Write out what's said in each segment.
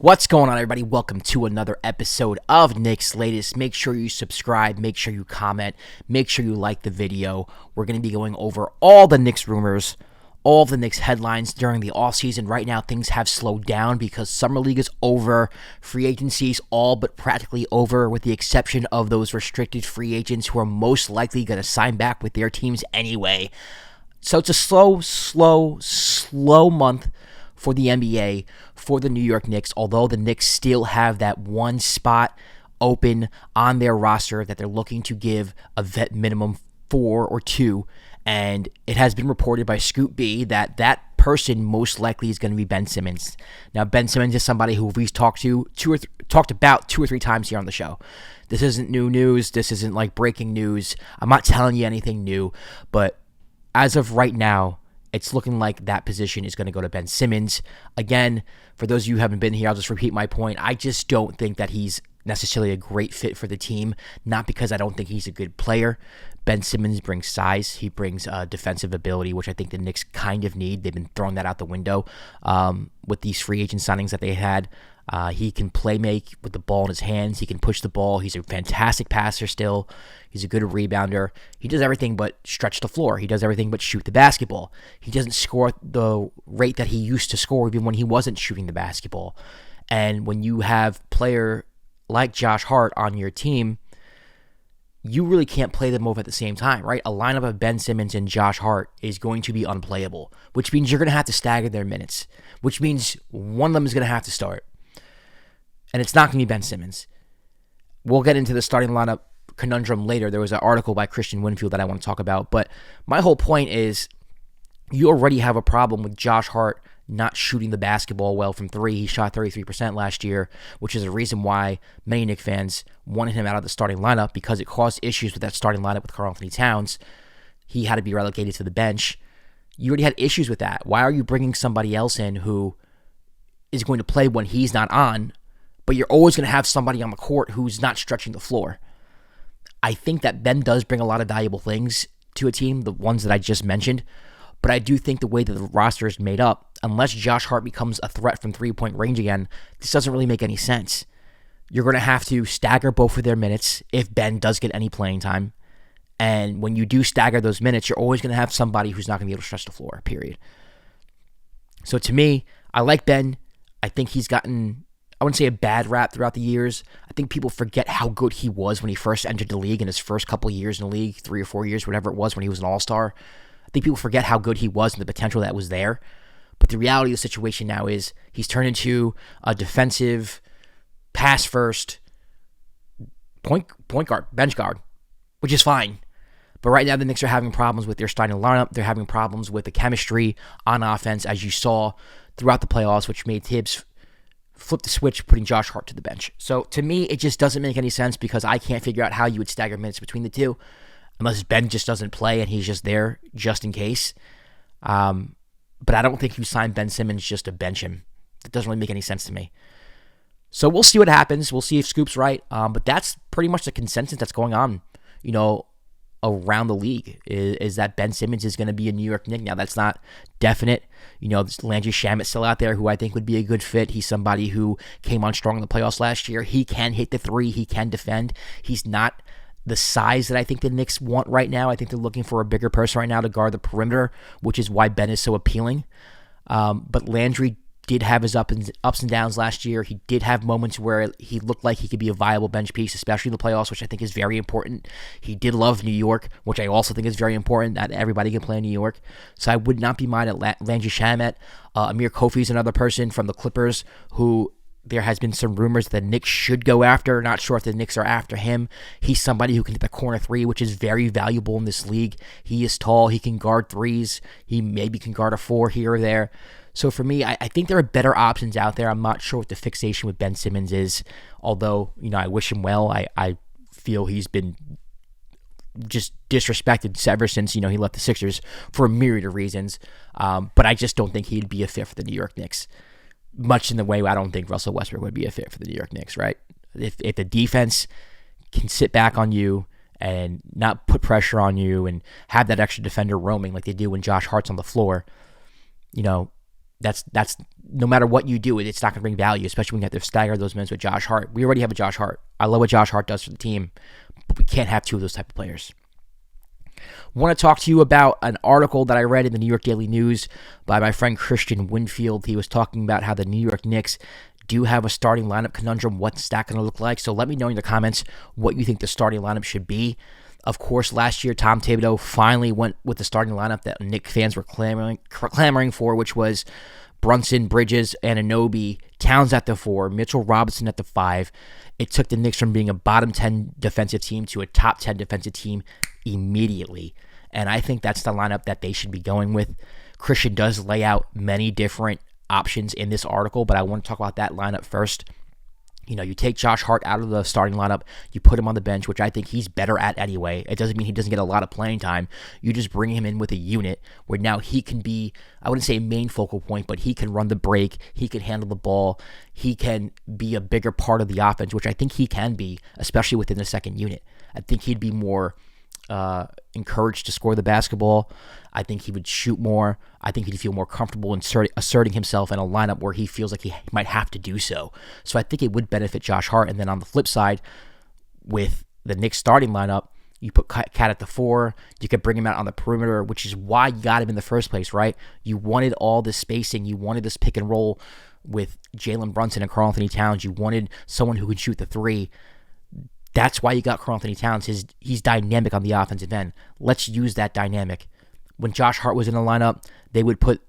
What's going on, everybody? Welcome to another episode of Knicks Latest. Make sure you subscribe, make sure you comment, make sure you like the video. We're going to be going over all the Knicks rumors, all the Knicks headlines during the offseason. Right now, things have slowed down because Summer League is over. Free agency's all but practically over, with the exception of those restricted free agents who are most likely going to sign back with their teams anyway. So it's a slow month for the NBA, for the New York Knicks, although the Knicks still have that one spot open on their roster that they're looking to give a vet minimum 4 or 2, and it has been reported by Scoop B that that person most likely is going to be Ben Simmons. Now, Ben Simmons is somebody who we've talked about 2 or 3 times here on the show. This isn't new news. This isn't like breaking news. I'm not telling you anything new, but as of right now, it's looking like that position is going to go to Ben Simmons. Again, for those of you who haven't been here, I'll just repeat my point. I just don't think that he's necessarily a great fit for the team, not because I don't think he's a good player. Ben Simmons brings size. He brings defensive ability, which I think the Knicks kind of need. They've been throwing that out the window with these free agent signings that they had. He can play make with the ball in his hands. He can push the ball. He's a fantastic passer still. He's a good rebounder. He does everything but stretch the floor. He does everything but shoot the basketball. He doesn't score at the rate that he used to score even when he wasn't shooting the basketball. And when you have a player like Josh Hart on your team, you really can't play them both at the same time, right? A lineup of Ben Simmons and Josh Hart is going to be unplayable, which means you're going to have to stagger their minutes, which means one of them is going to have to start. And it's not going to be Ben Simmons. We'll get into the starting lineup conundrum later. There was an article by Christian Winfield that I want to talk about. But my whole point is you already have a problem with Josh Hart not shooting the basketball well from 3. He shot 33% last year, which is a reason why many Knicks fans wanted him out of the starting lineup, because it caused issues with that starting lineup with Karl-Anthony Towns. He had to be relegated to the bench. You already had issues with that. Why are you bringing somebody else in who is going to play when he's not on, but you're always going to have somebody on the court who's not stretching the floor? I think that Ben does bring a lot of valuable things to a team, the ones that I just mentioned, but I do think the way that the roster is made up, unless Josh Hart becomes a threat from three-point range again, this doesn't really make any sense. You're going to have to stagger both of their minutes if Ben does get any playing time, and when you do stagger those minutes, you're always going to have somebody who's not going to be able to stretch the floor, period. So to me, I like Ben. I think he's gotten, I wouldn't say a bad rap throughout the years. I think people forget how good he was when he first entered the league in his first couple years in the league, 3 or 4 years, whatever it was, when he was an all-star. I think people forget how good he was and the potential that was there. But the reality of the situation now is he's turned into a defensive, pass-first point guard, bench guard, which is fine. But right now the Knicks are having problems with their starting lineup. They're having problems with the chemistry on offense, as you saw throughout the playoffs, which made Tibbs flip the switch, putting Josh Hart to the bench. So to me, it just doesn't make any sense, because I can't figure out how you would stagger minutes between the two, unless Ben just doesn't play and he's just there just in case. But I don't think you sign Ben Simmons just to bench him. It doesn't really make any sense to me. So we'll see what happens. We'll see if Scoop's right. But that's pretty much the consensus that's going on, around the league, is that Ben Simmons is going to be a New York Knick. Now, that's not definite. There's Landry Shamet still out there, who I think would be a good fit. He's somebody who came on strong in the playoffs last year. He can hit the 3. He can defend. He's not the size that I think the Knicks want right now. I think they're looking for a bigger person right now to guard the perimeter, which is why Ben is so appealing. But Landry did have his ups and downs last year. He did have moments where he looked like he could be a viable bench piece, especially in the playoffs, which I think is very important. He did love New York, which I also think is very important, that everybody can play in New York. So I would not be mad at Landry Shamet. Amir Kofi is another person from the Clippers who there has been some rumors that the Knicks should go after. Not sure if the Knicks are after him. He's somebody who can hit the corner 3, which is very valuable in this league. He is tall. He can guard 3s. He maybe can guard a 4 here or there. So for me, I think there are better options out there. I'm not sure what the fixation with Ben Simmons is, although, I wish him well. I feel he's been just disrespected ever since, he left the Sixers for a myriad of reasons. But I just don't think he'd be a fit for the New York Knicks, much in the way I don't think Russell Westbrook would be a fit for the New York Knicks, right? If the defense can sit back on you and not put pressure on you and have that extra defender roaming like they do when Josh Hart's on the floor, That's no matter what you do, it's not going to bring value, especially when you have to stagger those minutes with Josh Hart. We already have a Josh Hart. I love what Josh Hart does for the team, but we can't have two of those type of players. I want to talk to you about an article that I read in the New York Daily News by my friend Christian Winfield. He was talking about how the New York Knicks do have a starting lineup conundrum. What's that going to look like? So let me know in the comments what you think the starting lineup should be. Of course, last year, Tom Thibodeau finally went with the starting lineup that Knicks fans were clamoring for, which was Brunson, Bridges, Anunoby, Towns at the 4, Mitchell Robinson at the 5. It took the Knicks from being a bottom 10 defensive team to a top 10 defensive team immediately. And I think that's the lineup that they should be going with. Christian does lay out many different options in this article, but I want to talk about that lineup first. You take Josh Hart out of the starting lineup, you put him on the bench, which I think he's better at anyway. It doesn't mean he doesn't get a lot of playing time. You just bring him in with a unit where now he can be, I wouldn't say a main focal point, but he can run the break, he can handle the ball, he can be a bigger part of the offense, which I think he can be, especially within the second unit. I think he'd be more encouraged to score the basketball. I think he would shoot more. I think he'd feel more comfortable asserting himself in a lineup where he feels like he might have to do so. So I think it would benefit Josh Hart. And then on the flip side, with the Knicks starting lineup, you put Cat at the 4. You could bring him out on the perimeter, which is why you got him in the first place, right? You wanted all this spacing. You wanted this pick and roll with Jalen Brunson and Karl-Anthony Towns. You wanted someone who could shoot the 3. That's why you got Karl-Anthony Towns. He's dynamic on the offensive end. Let's use that dynamic. When Josh Hart was in the lineup, they would put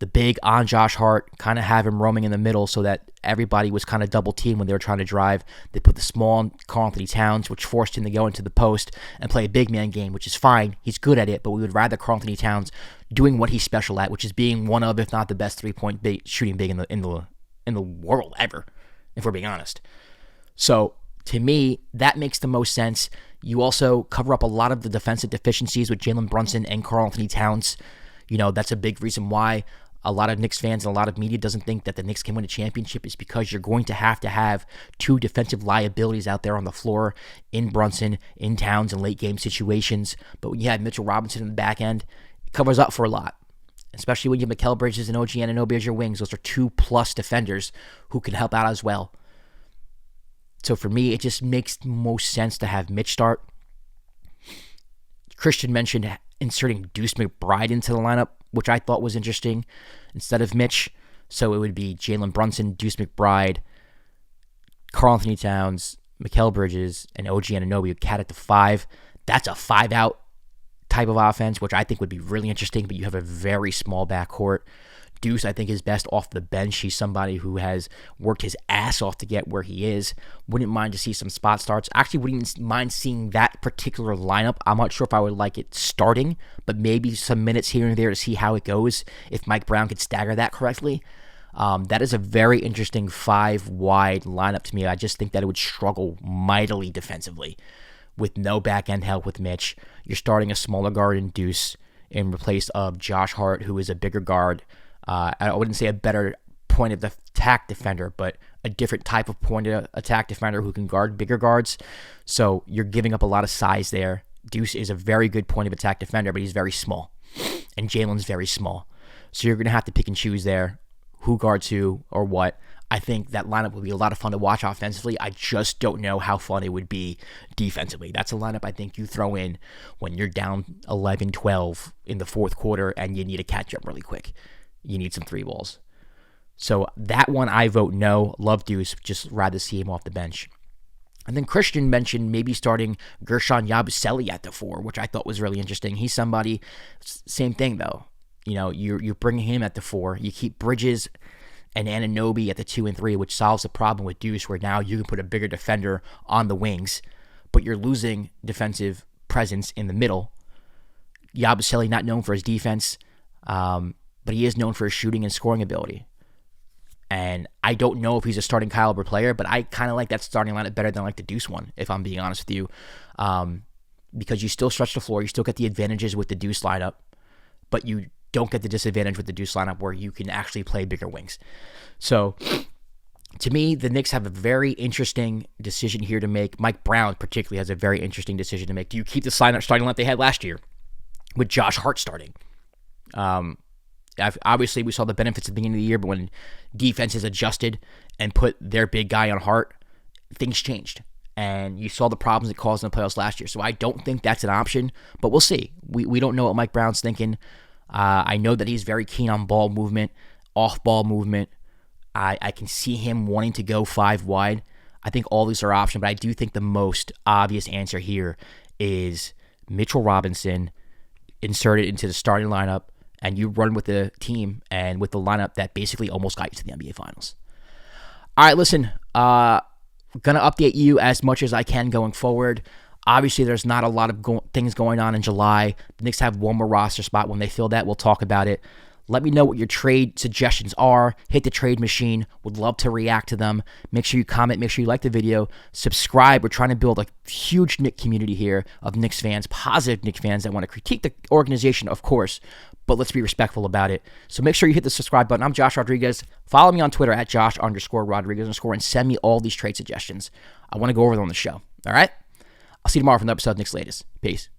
the big on Josh Hart, kind of have him roaming in the middle so that everybody was kind of double teamed when they were trying to drive. They put the small on Karl-Anthony Towns, which forced him to go into the post and play a big man game, which is fine. He's good at it, but we would rather Karl-Anthony Towns doing what he's special at, which is being one of, if not the best 3-point shooting big in the world ever, if we're being honest. So to me, that makes the most sense. You also cover up a lot of the defensive deficiencies with Jalen Brunson and Karl-Anthony Towns. That's a big reason why a lot of Knicks fans and a lot of media doesn't think that the Knicks can win a championship, is because you're going to have two defensive liabilities out there on the floor in Brunson, in Towns, in late game situations. But when you have Mitchell Robinson in the back end, it covers up for a lot. Especially when you have Mikal Bridges and OG Anunoby as your wings. Those are 2+ defenders who can help out as well. So for me, it just makes most sense to have Mitch start. Christian mentioned inserting Deuce McBride into the lineup, which I thought was interesting, instead of Mitch. So it would be Jalen Brunson, Deuce McBride, Karl-Anthony Towns, Mikal Bridges, and OG Anunoby, with Cat at the 5. That's a 5-out type of offense, which I think would be really interesting, but you have a very small backcourt. Deuce, I think, is best off the bench. He's somebody who has worked his ass off to get where he is. Wouldn't mind to see some spot starts. Actually, wouldn't even mind seeing that particular lineup. I'm not sure if I would like it starting, but maybe some minutes here and there to see how it goes, if Mike Brown could stagger that correctly. That is a very interesting 5-wide lineup to me. I just think that it would struggle mightily defensively with no back-end help with Mitch. You're starting a smaller guard in Deuce in place of Josh Hart, who is a bigger guard. I wouldn't say a better point of attack defender, but a different type of point of attack defender who can guard bigger guards. So you're giving up a lot of size there. Deuce is a very good point of attack defender, but he's very small. And Jalen's very small. So you're going to have to pick and choose there who guards who or what. I think that lineup would be a lot of fun to watch offensively. I just don't know how fun it would be defensively. That's a lineup I think you throw in when you're down 11-12 in the fourth quarter and you need to catch up really quick. You need some 3 balls. So that one I vote no. Love Deuce, just rather see him off the bench. And then Christian mentioned maybe starting Gershon Yabusele at the 4, which I thought was really interesting. He's somebody, same thing though. You're bringing him at the 4. You keep Bridges and Anunoby at the 2 and 3, which solves the problem with Deuce, where now you can put a bigger defender on the wings, but you're losing defensive presence in the middle. Yabusele not known for his defense, but he is known for his shooting and scoring ability. And I don't know if he's a starting caliber player, but I kind of like that starting lineup better than I like the Deuce one, if I'm being honest with you. Because you still stretch the floor, you still get the advantages with the Deuce lineup, but you don't get the disadvantage with the Deuce lineup where you can actually play bigger wings. So to me, the Knicks have a very interesting decision here to make. Mike Brown particularly has a very interesting decision to make. Do you keep the starting lineup they had last year with Josh Hart starting? Obviously, we saw the benefits at the beginning of the year, but when defenses adjusted and put their big guy on Hart, things changed. And you saw the problems it caused in the playoffs last year. So I don't think that's an option, but we'll see. We don't know what Mike Brown's thinking. I know that he's very keen on ball movement, off-ball movement. I can see him wanting to go 5 wide. I think all these are options, but I do think the most obvious answer here is Mitchell Robinson inserted into the starting lineup, and you run with the team and with the lineup that basically almost got you to the NBA Finals. All right, listen, going to update you as much as I can going forward. Obviously, there's not a lot of things going on in July. The Knicks have one more roster spot. When they fill that, we'll talk about it. Let me know what your trade suggestions are. Hit the trade machine. Would love to react to them. Make sure you comment. Make sure you like the video. Subscribe. We're trying to build a huge Knicks community here of Knicks fans, positive Knicks fans that want to critique the organization, of course, but let's be respectful about it. So make sure you hit the subscribe button. I'm Josh Rodriguez. Follow me on Twitter at Josh_Rodriguez_ and send me all these trade suggestions. I want to go over them on the show. All right? I'll see you tomorrow for another episode of Knicks Latest. Peace.